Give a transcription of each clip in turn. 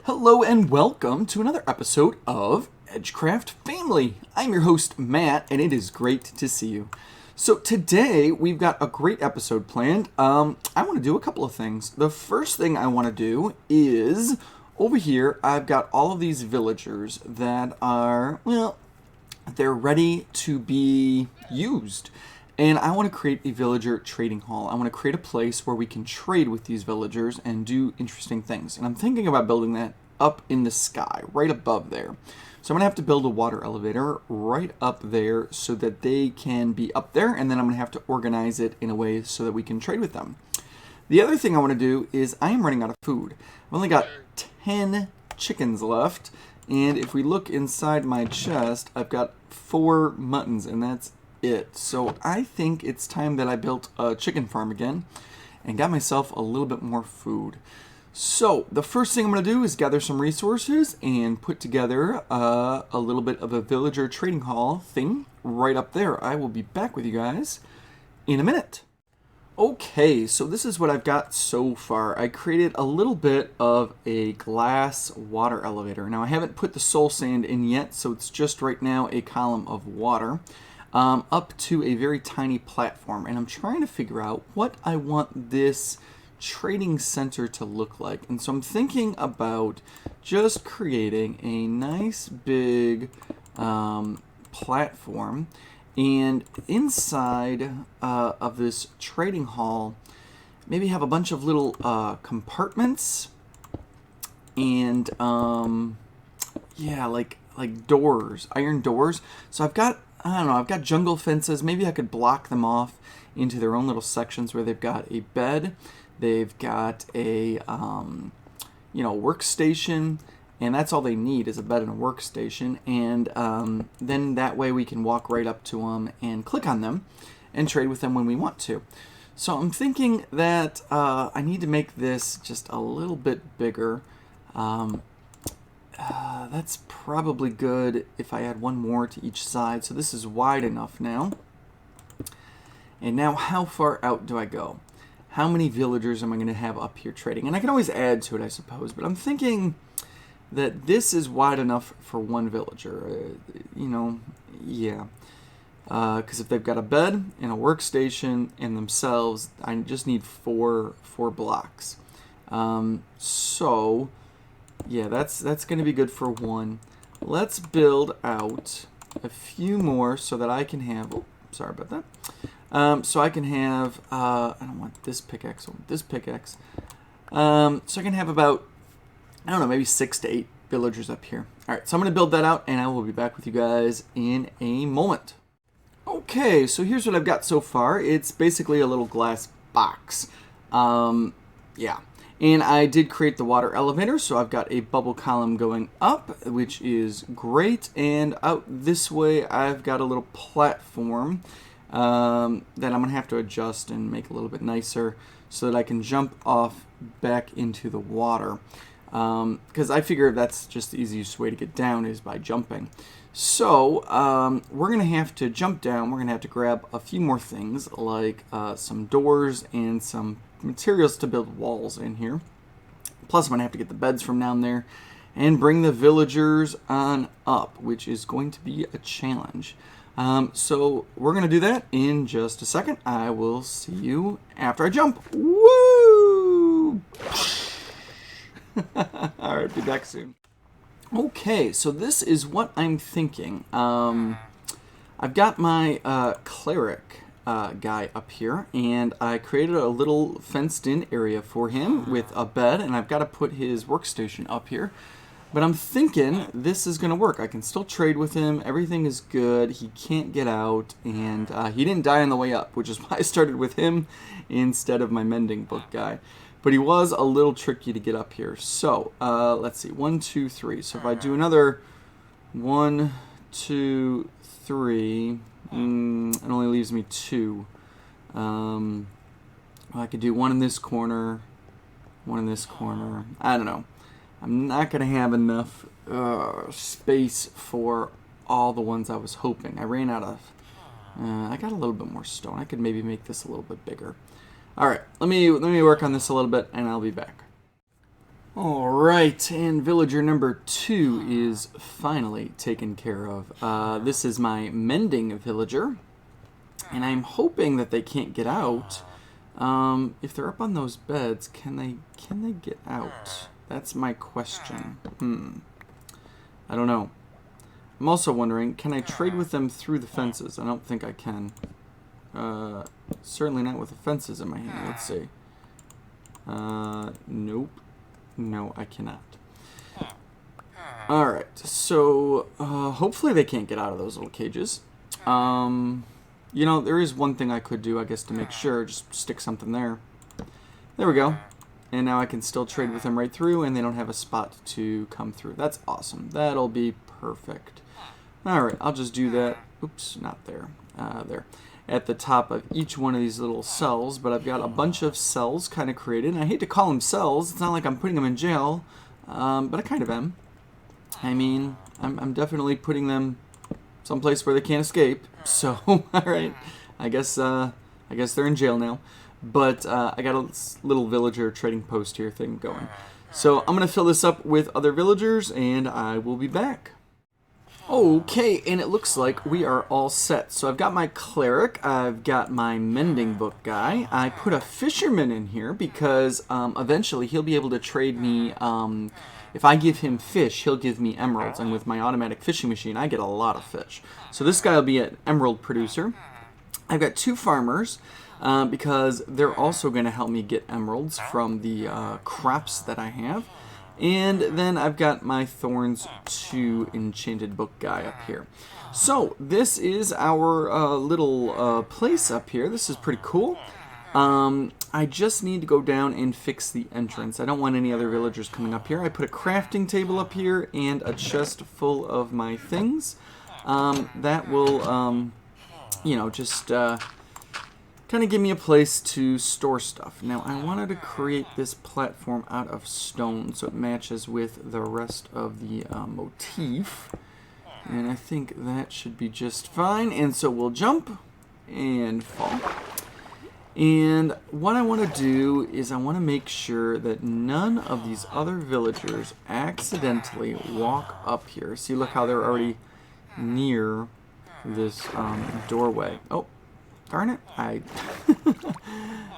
Hello and welcome to another episode of EdgeCraft Family. I'm your host, Matt, and it is great to see you. So today we've got a great episode planned. I want to do a couple of things. The first thing I want to do is, over here, I've got all of these villagers that are, well, they're ready to be used. And I want to create a villager trading hall. I want to create a place where we can trade with these villagers and do interesting things. And I'm thinking about building that up in the sky, right above there. So I'm going to have to build a water elevator right up there so that they can be up there. And then I'm going to have to organize it in a way so that we can trade with them. The other thing I want to do is I am running out of food. I've only got 10 chickens left. And if we look inside my chest, I've got 4 muttons, and that's it. So I think it's time that I built a chicken farm again and got myself a little bit more food. So the first thing I'm going to do is gather some resources and put together a little bit of a villager trading hall thing right up there. I will be back with you guys in a minute. Okay, so this is what I've got so far. I created a little bit of a glass water elevator. Now I haven't put the soul sand in yet, so it's just right now a column of water. Up to a very tiny platform, and I'm trying to figure out what I want this trading center to look like. And so I'm thinking about just creating a nice big platform, and inside of this trading hall maybe have a bunch of little compartments and yeah, like doors, iron doors. So I've got, I don't know, I've got jungle fences. Maybe I could block them off into their own little sections where they've got a bed, they've got a, workstation, and that's all they need is a bed and a workstation. And then that way we can walk right up to them and click on them and trade with them when we want to. So I'm thinking that I need to make this just a little bit bigger. That's probably good if I add one more to each side. So this is wide enough now. And now how far out do I go? How many villagers am I going to have up here trading? And I can always add to it, I suppose. But I'm thinking that this is wide enough for one villager. Yeah. Because if they've got a bed and a workstation and themselves, I just need four blocks. So yeah, that's going to be good for one. Let's build out a few more so that I can have, oh, sorry about that. So I can have, I don't want this pickaxe, I want this pickaxe. So I can have about, I don't know, maybe 6 to 8 villagers up here. All right, so I'm going to build that out, and I will be back with you guys in a moment. Okay, so here's what I've got so far. It's basically a little glass box. Yeah. And I did create the water elevator, so I've got a bubble column going up, which is great. And out this way, I've got a little platform that I'm going to have to adjust and make a little bit nicer so that I can jump off back into the water. Because I figure that's just the easiest way to get down is by jumping. So we're going to have to jump down. We're going to have to grab a few more things like some doors and some materials to build walls in here. Plus I'm going to have to get the beds from down there and bring the villagers on up, which is going to be a challenge. So we're going to do that in just a second. I will see you after I jump. Woo! Alright, be back soon. Okay, so this is what I'm thinking. I've got my cleric guy up here, and I created a little fenced-in area for him with a bed, and I've got to put his workstation up here. But I'm thinking this is going to work. I can still trade with him. Everything is good. He can't get out, and he didn't die on the way up, which is why I started with him instead of my mending book guy. But he was a little tricky to get up here. So, let's see. 1, 2, 3. So if I do another 1, 2, 3, it only leaves me 2. I could do one in this corner, one in this corner. I don't know. I'm not going to have enough space for all the ones I was hoping. I ran out of... I got a little bit more stone. I could maybe make this a little bit bigger. All right, let me work on this a little bit, and I'll be back. Alright, and villager number 2 is finally taken care of. This is my mending villager, and I'm hoping that they can't get out. If they're up on those beds, can they get out? That's my question. I don't know. I'm also wondering, can I trade with them through the fences? I don't think I can. Certainly not with the fences in my hand. Let's see. Nope. No, I cannot. Alright, so hopefully they can't get out of those little cages. You know, there is one thing I could do, I guess, to make sure. Just stick something there. There we go. And now I can still trade with them right through, and they don't have a spot to come through. That's awesome. That'll be perfect. Alright, I'll just do that. Oops, not there. There. At the top of each one of these little cells, but I've got a bunch of cells kind of created. And I hate to call them cells. It's not like I'm putting them in jail, but I kind of am. I mean, I'm definitely putting them someplace where they can't escape. So, all right, I guess they're in jail now. But I got a little villager trading post here thing going. So I'm gonna fill this up with other villagers, and I will be back. Okay, and it looks like we are all set. So I've got my cleric, I've got my mending book guy. I put a fisherman in here because eventually he'll be able to trade me. If I give him fish, he'll give me emeralds, and with my automatic fishing machine, I get a lot of fish. So this guy will be an emerald producer. I've got 2 farmers because they're also going to help me get emeralds from the crops that I have. And then I've got my Thorns 2 enchanted book guy up here. So this is our little place up here. This is pretty cool. I just need to go down and fix the entrance. I don't want any other villagers coming up here. I put a crafting table up here and a chest full of my things. That will, you know, just kind of give me a place to store stuff. Now, I wanted to create this platform out of stone so it matches with the rest of the motif. And I think that should be just fine. And so we'll jump and fall. And what I want to do is I want to make sure that none of these other villagers accidentally walk up here. See, look how they're already near this doorway. Oh, darn it.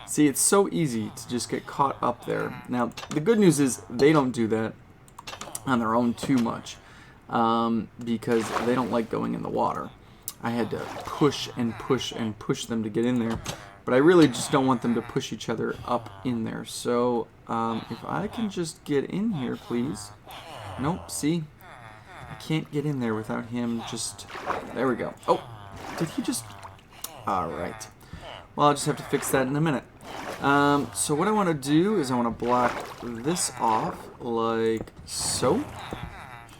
See, it's so easy to just get caught up there. Now, the good news is they don't do that on their own too much because they don't like going in the water. I had to push and push and push them to get in there. But I really just don't want them to push each other up in there. So if I can just get in here, please. Nope, see? I can't get in there without him just... There we go. Oh, did he just... Alright. Well, I'll just have to fix that in a minute. So what I want to do is I want to block this off like so.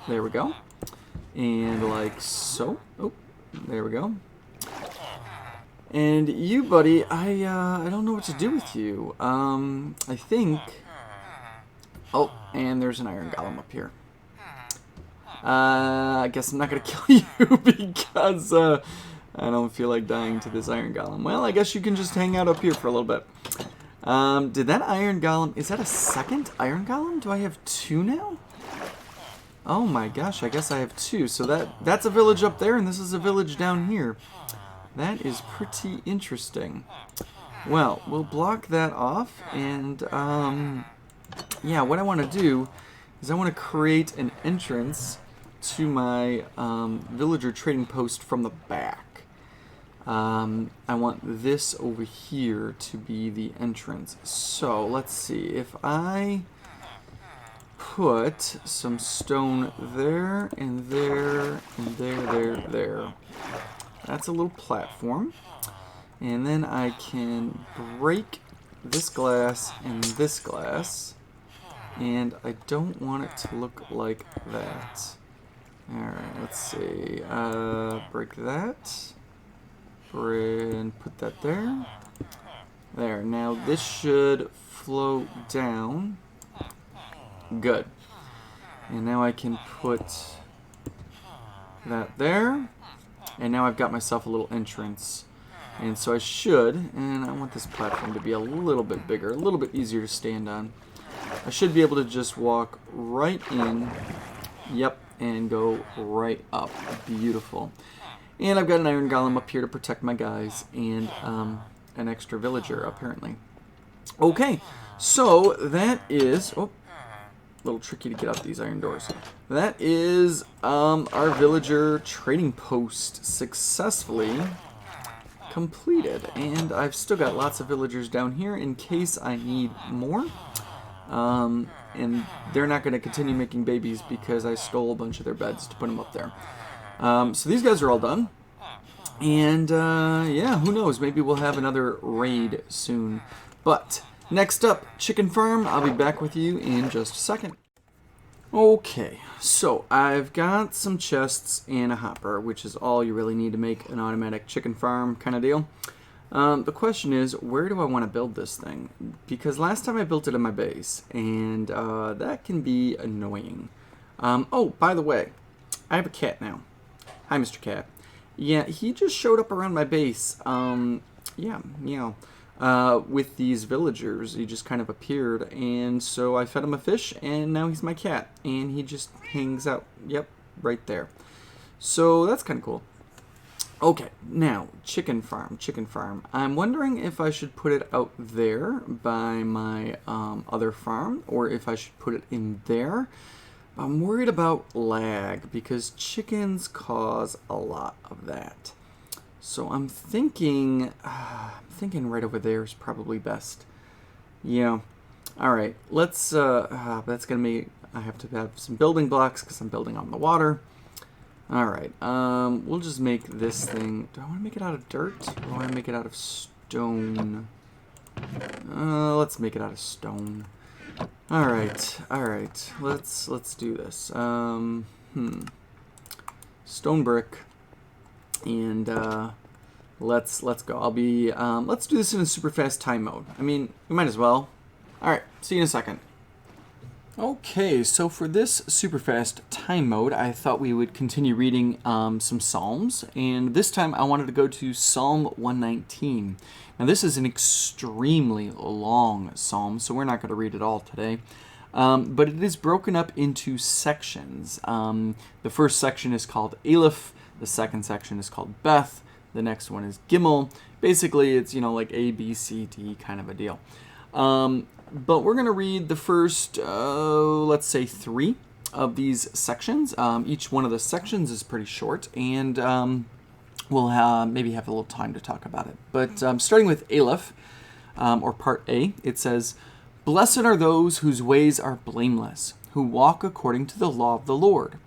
There we go. And like so. Oh, there we go. And you, buddy, I don't know what to do with you. I think... Oh, and there's an iron golem up here. I guess I'm not going to kill you because I don't feel like dying to this iron golem. Well, I guess you can just hang out up here for a little bit. Did that iron golem... Is that a second iron golem? Do I have 2 now? Oh my gosh, I guess I have 2. So that's a village up there, and this is a village down here. That is pretty interesting. Well, we'll block that off, and yeah, what I want to do is I want to create an entrance to my villager trading post from the back. I want this over here to be the entrance. So let's see, if I put some stone there and there and there. That's a little platform. And then I can break this glass and this glass. And I don't want it to look like that. Alright, let's see. Break that. And put that there. There. Now this should flow down. Good. And now I can put that there. And now I've got myself a little entrance. And so I should, and I want this platform to be a little bit bigger, a little bit easier to stand on. I should be able to just walk right in. Yep, and go right up. Beautiful. And I've got an iron golem up here to protect my guys, and an extra villager, apparently. Okay, so that is... Oh, a little tricky to get up these iron doors. That is our villager trading post successfully completed. And I've still got lots of villagers down here in case I need more. And they're not going to continue making babies because I stole a bunch of their beds to put them up there. So these guys are all done. And yeah, who knows? Maybe we'll have another raid soon. But next up, chicken farm. I'll be back with you in just a second. Okay, so I've got some chests and a hopper, which is all you really need to make an automatic chicken farm kind of deal. The question is, where do I want to build this thing? Because last time I built it in my base, and that can be annoying. Oh, by the way, I have a cat now. Hi, Mr. Cat. Yeah, he just showed up around my base. Yeah, meow. With these villagers. He just kind of appeared, and so I fed him a fish, and now he's my cat. And he just hangs out, yep, right there. So that's kind of cool. Okay, now, chicken farm. I'm wondering if I should put it out there by my other farm, or if I should put it in there. I'm worried about lag, because chickens cause a lot of that. So I'm thinking right over there is probably best. Yeah. All right, let's, that's going to be, I have to have some building blocks, because I'm building on the water. Alright, we'll just make this thing... Do I want to make it out of dirt? Or do I want to make it out of stone? Let's make it out of stone. Alright, let's do this. Stone brick. And, let's go. I'll be, let's do this in a super fast time mode. I mean, we might as well. Alright, see you in a second. Okay, so for this super fast time mode, I thought we would continue reading some Psalms, and this time I wanted to go to Psalm 119. Now this is an extremely long psalm, so we're not going to read it all today, but it is broken up into sections. The first section is called Aleph, the second section is called Beth, the next one is Gimel. Basically, it's, you know, like A, B, C, D kind of a deal. But we're going to read the first, let's say, 3 of these sections. Each one of the sections is pretty short, and we'll maybe have a little time to talk about it. But starting with Aleph, or part A, it says, "Blessed are those whose ways are blameless, who walk according to the law of the Lord.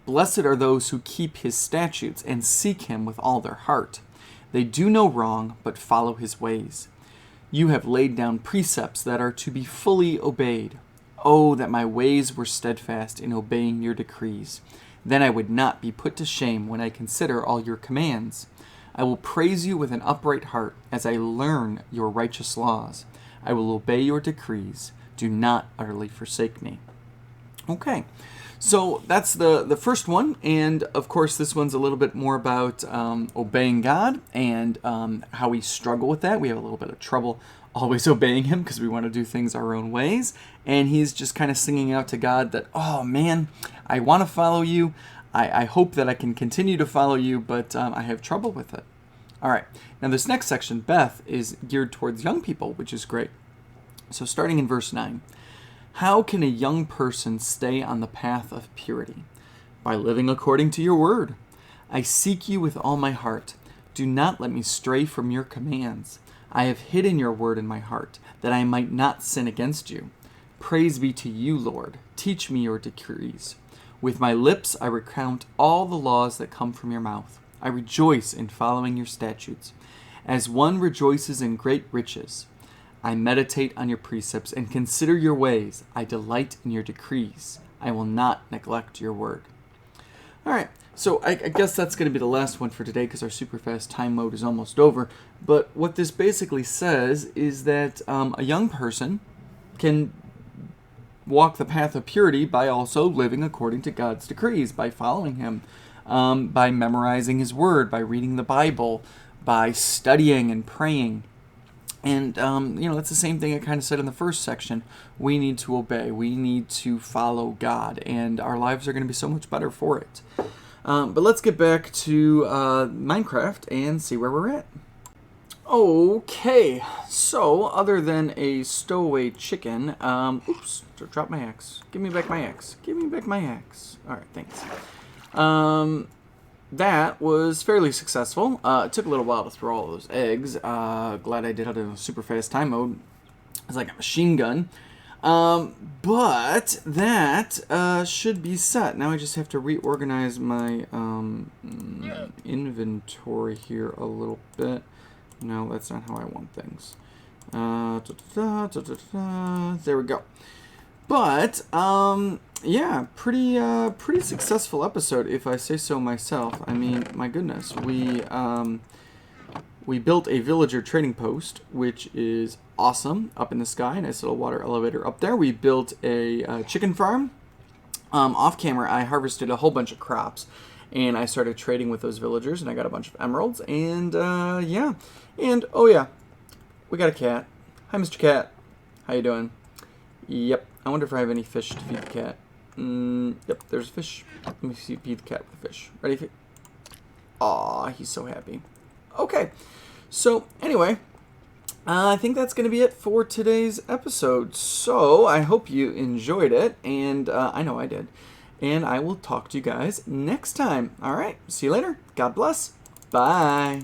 Blessed are those who keep his statutes and seek him with all their heart. They do no wrong, but follow his ways. You have laid down precepts that are to be fully obeyed. Oh, that my ways were steadfast in obeying your decrees. Then I would not be put to shame when I consider all your commands. I will praise you with an upright heart as I learn your righteous laws. I will obey your decrees. Do not utterly forsake me." Okay, so that's the first one, and of course this one's a little bit more about obeying God and how we struggle with that. We have a little bit of trouble always obeying him because we want to do things our own ways, and he's just kind of singing out to God that, oh man, I want to follow you. I hope that I can continue to follow you, but I have trouble with it. All right, now this next section, Beth, is geared towards young people, which is great. So starting in verse 9. "How can a young person stay on the path of purity? By living according to your word. I seek you with all my heart. Do not let me stray from your commands. I have hidden your word in my heart, that I might not sin against you. Praise be to you, Lord. Teach me your decrees. With my lips I recount all the laws that come from your mouth. I rejoice in following your statutes, as one rejoices in great riches. I meditate on your precepts and consider your ways. I delight in your decrees. I will not neglect your word." All right, so I guess that's going to be the last one for today because our super fast time mode is almost over. But what this basically says is that a young person can walk the path of purity by also living according to God's decrees, by following him, by memorizing his word, by reading the Bible, by studying and praying. And, that's the same thing I kind of said in the first section. We need to obey. We need to follow God, and our lives are going to be so much better for it. But let's get back to Minecraft and see where we're at. Okay, so other than a stowaway chicken, oops, drop my axe. Give me back my axe. Give me back my axe. All right, thanks. That was fairly successful. It took a little while to throw all those eggs. Glad I did it in a super fast time mode. It's like a machine gun. But that should be set. Now I just have to reorganize my inventory here a little bit. No, that's not how I want things. There we go. But, yeah, pretty successful episode, if I say so myself. I mean, my goodness, we built a villager trading post, which is awesome, up in the sky. Nice little water elevator up there. We built a chicken farm. Off camera, I harvested a whole bunch of crops, and I started trading with those villagers, and I got a bunch of emeralds, and, yeah. And, oh yeah, we got a cat. Hi, Mr. Cat. How you doing? Yep. I wonder if I have any fish to feed the cat. Yep, there's a fish. Let me feed the cat with the fish. Ready? Aw, he's so happy. Okay. So, anyway, I think that's going to be it for today's episode. So, I hope you enjoyed it, and I know I did. And I will talk to you guys next time. All right. See you later. God bless. Bye.